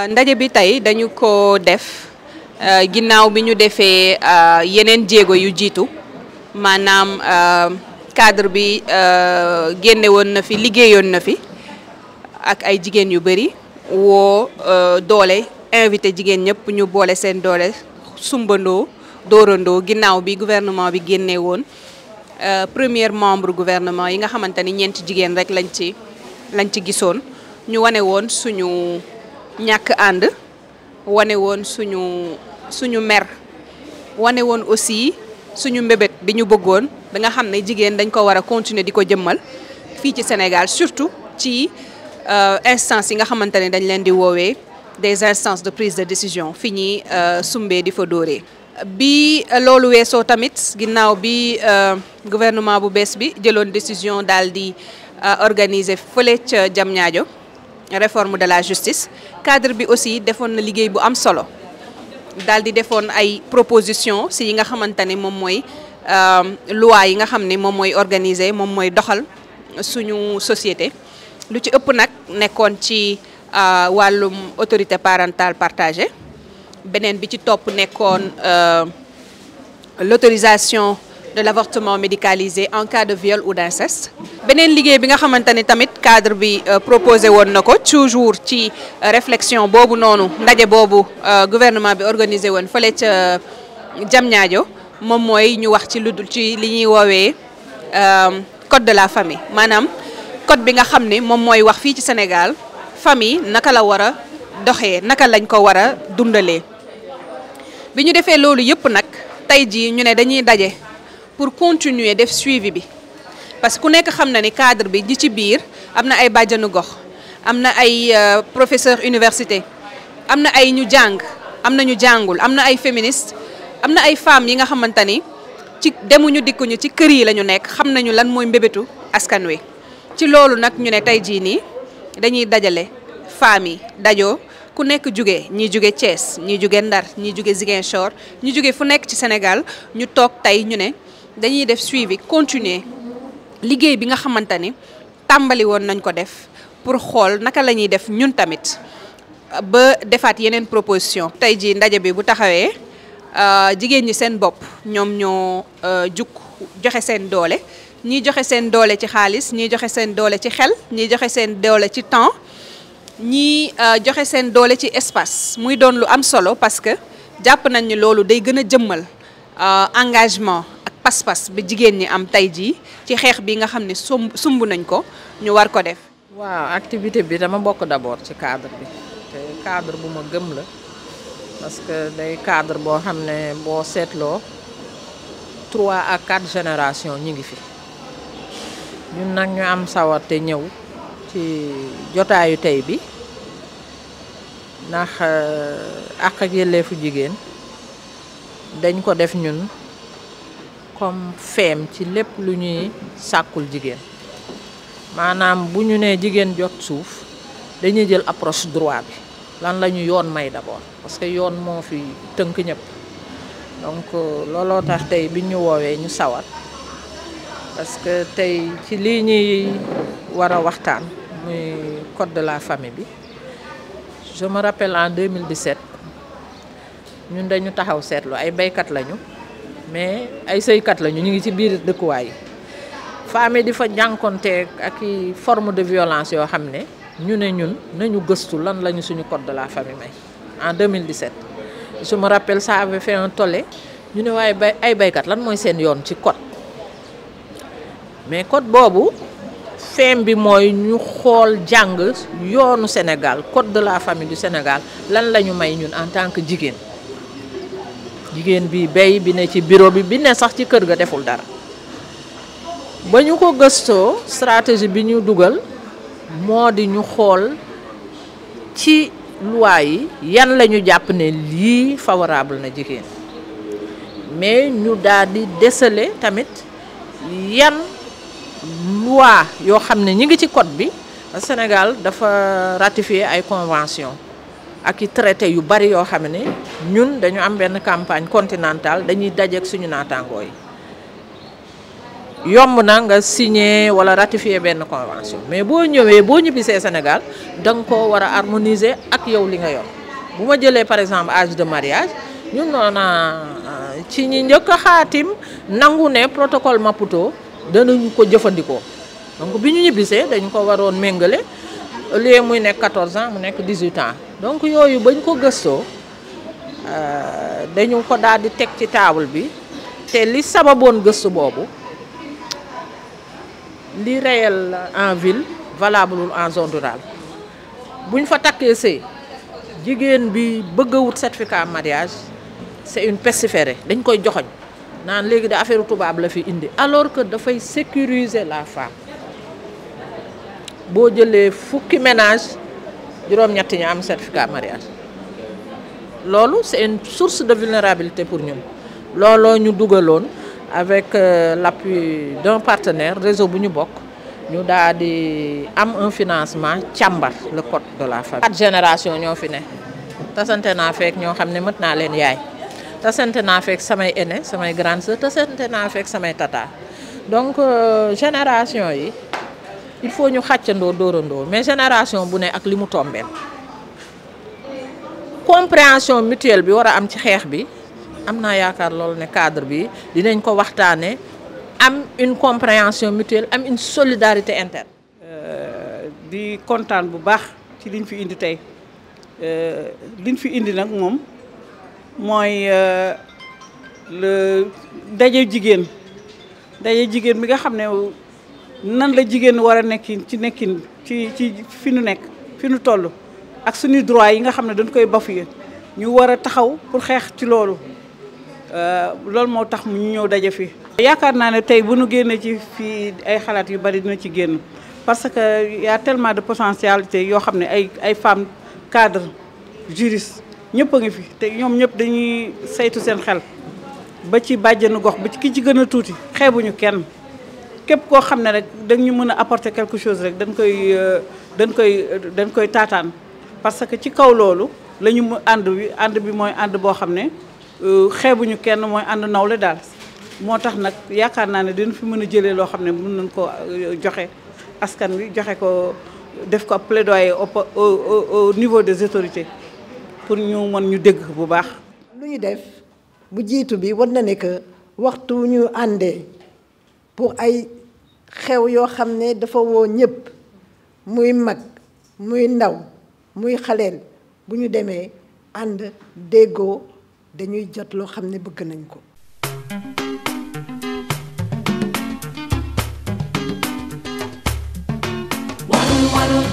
ndaje bi tey dañu ko def ginnaaw bi ñu defee yeneen jéego yu jiitu maanaam cadre bi génne woon na fi liggéeyoon na fi ak ay jigéen yu bëri woo doole invité jigéen ñëpp ñu boole seen doole sumbandoo dóorandoo ginnaaw bi gouvernement bi génne woon premier membre gouvernement yi nga xamante ni ñeenti jigéen rek lañ ci gisoon ñu wane woon suñu ñàkk ànd wane woon suñu mer wane woon aussi suñu mbébét bi ñu bëggoon da nga xam ne jigéen dañ ko war a continuer di ko jëmmal fii ci Sénégal surtout ci instances yi nga xamante ne dañ leen di woowee des instances de prise de décision fi ñuy sumbee di fa dóoree. bi loolu weesoo tamit ginnaaw bi gouvernement bu bees bi jëloon décision daal di organiser fële ca Diamniadio réforme de la justice cadre bi aussi defoon na liggéey bu am solo daal di defoon ay proposition si yi nga xamante ne moom mooy loi yi nga xam ne moom mooy organiser moom mooy doxal suñu société lu ci ëpp nag nekkoon ci wàllum autorité parentale partagée beneen bi ci topp nekkoon l'autorisation de l'avortement médicalisé en cas de viol ou d'inceste beneen liggéey bi nga xamante ne tamit cadre bi proposé woon na ko toujours ci réflexion boobu noonu ndaje boobu gouvernement bi organisé woon fële ca Diamniadio moom mooy ñu wax ci lu dul ci li ñuy woowee code de la famille maanaam code bi nga xam ne moom mooy wax fii ci Sénégal famille naka la war a doxee naka lañ ko war a dundalee bi ñu defee loolu yëpp nag tey jii ñu ne dañuy daje pour continuer def suivi bi parce que ku nekk xam na ni cadre bi ñi ci biir am na ay bàjjanu gox am na ay professeur université am na ay ñu jàng am na ñu jàngul am na ay féministes am na ay femmes yi nga xamante ni ci demuñu dikkuñu ci kër yi la ñu nekk xam nañu lan mooy mbébétu askan wi ci loolu nag ñu ne tey jii nii dañuy dajale femmes yi dajoo ku nekk jóge ñii jóge Thiès ñii jóge Ndar ñii jóge Ziguinchor ñi jóge fu nekk ci Sénégal ñu toog tey ñu ne dañuy def suivi continuer liggéey bi nga xamante ni tàmbali woon nañ ko def pour xool naka la ñuy def ñun tamit ba defaat yeneen proposition tey jii ndaje bi bu taxawee jigéen ñi seen bopp ñoom ñoo jug joxe seen doole ñii joxe seen doole ci xaalis ñii joxe seen doole ci xel ñii joxe seen doole ci temps ñii joxe seen doole ci espace muy doon lu am solo parce que jàpp nañ ni loolu day gën a jëmmal engagement ak pas-pas bi jigéen ñi am tey jii ci xeex bi nga xam ne sumb nañ ko ñu war ko def. waaw activité bi dama bokk d'abord ci cadre bi te cadre bu ma gëm la parce que day cadre boo xam ne boo seetloo 3 à 4 générations ñu ngi fi ñun nag ñu am sawar te ñëw ci jotaayu tey bi ndax àq ak yelleefu jigéen dañ ko def ñun comme feem ci lépp lu ñuy sàkkul jigéen maanaam bu ñu nee jigéen jot suuf dañuy jël approche droit bi lan la ñu yoon may d'abord parce que yoon moo fi tënk ñëpp donc looloo tax tey bi ñu woowee ñu sawar parce que tey ci lii ñuy war a waxtaan muy code de la famille bi je me rappelle en 2017 ñun dañu taxaw seetlu ay baykat lañu mais ay sëykat lañu ñu ngi ci biir dëkkuwaay yi femmes di fa jànkonteeg ak i forme de violence yoo xam ne ñu ne ñun nañu gëstu lan lañu suñu code de la famille may en 2017 je me rappelle ça avait fait un tollé ñu ne waaye ay baykat lan mooy seen yoon ci code mais code boobu feem bi mooy ñu xool jàng yoonu Sénégal code de la famille du Sénégal lan la ñu may ñun en tant que jigéen bi bay bi ne ci bureau bi ne sax ci kër ga deful dara ba ñu ko gëstoo stratégie bi ñu dugal moo di ñu xool ci loi yi yan la ñu jàpp ne lii favorable na jigéen mais ñu daal di déceler tamit yan loi yoo xam ne ñi ngi ci code bi Sénégal dafa ratifier ay convention ak i traité yu bari yoo xam ne ñun dañu am benn campagne continentale dañuy dajeek suñu naataangoo yi yomb na nga signer wala ratifier benn convention mais boo ñëwee boo ñibbisee Sénégal da nga koo war a harmoniser ak yow li nga yor bu ma jëlee par exemple âge de mariage ñun noona ci ñi njëkk a xaatim nangu ne protocole Maputo danañu ko jëfandikoo donc bi ñu ñibbisee dañ ko waroon méngale au lieu muy nekk 14 ans mu nekk 18 ans donc yooyu bañ ko gëstoo dañu ko daal di teg ci table bi te li sababoon gëstu boobu li réel en ville valable en zone rurale buñ fa takkee sëy jigéen bi bëgg a wut certificat mariage c'est une pestiférée dañ koy joxoñ naan léegi da affaire tubaab la fi indi alors que dafay sécuriser la femme boo jëlee fukki ménage juróom-ñett ñi am certificat mariage loolu c'est une source de vulnérabilité pour ñun looloo ñu dugaloon avec l'appui d'un partenaire réseau bu ñu bokk ñu daal di am un financement càmbar le code de la famille. 4 générations ñoo fi ne tasante naa fekk ñoo xam ne mët naa leen yaay tasante naa fekk samay aîné samay grande sœur tasante naa fekk samay tata donc génération yi il faut ñu xàccandoo dóorandoo mais génération bu ne ak li mu tombeel compréhension mutuelle bi war a am ci xeex bi am naa yaakaar loolu ne cadre bi dinañ ko waxtaane am une compréhension mutuelle am une solidarité interne. di kontaan bu baax ci liñ fi indi tey liñ fi indi nag moom mooy le daje jigéen bi nga xam ne nan la jigéen war a nekkin ci fi nu nekk fi nu toll ak suñuy droit yi nga xam ne dañ koy bafoué ñu war a taxaw pour xeex ci loolu loolu moo tax mu ñu ñëw daje fi. yaakaar naa ne tey bu nu génnee ci fii ay xalaat yu bari dina ci génn parce que y a tellement de potentialité yoo xam ne ay femmes cadres juristes ñëpp a ngi fi te ñoom ñëpp dañuy saytu seen xel ba ci bàjjenu gox ba ci ki ci gën a tuuti xeebuñu kenn képp koo xam ne rek dañu mën a apporter quelque chose rek dañ koy taataan parce que ci kaw loolu la ñu ànd bi mooy ànd boo xam ne xeebuñu kenn mooy ànd nawle daal moo tax nag yaakaar naa ne dina fi mën a jëlee loo xam ne mën nañ ko joxe askan wi joxe ko def ko plaidoyer au niveau des autorités pour ñu mën ñu dégg bu baax. lu ñu def bu jiitu bi war na ne que waxtu ñu àndee pour ay xew yoo xam ne dafa woo ñëpp muy mag muy ndaw muy xaleel bu ñu demee ànd déggoo dañuy jot loo xam ne bëgg nañ ko.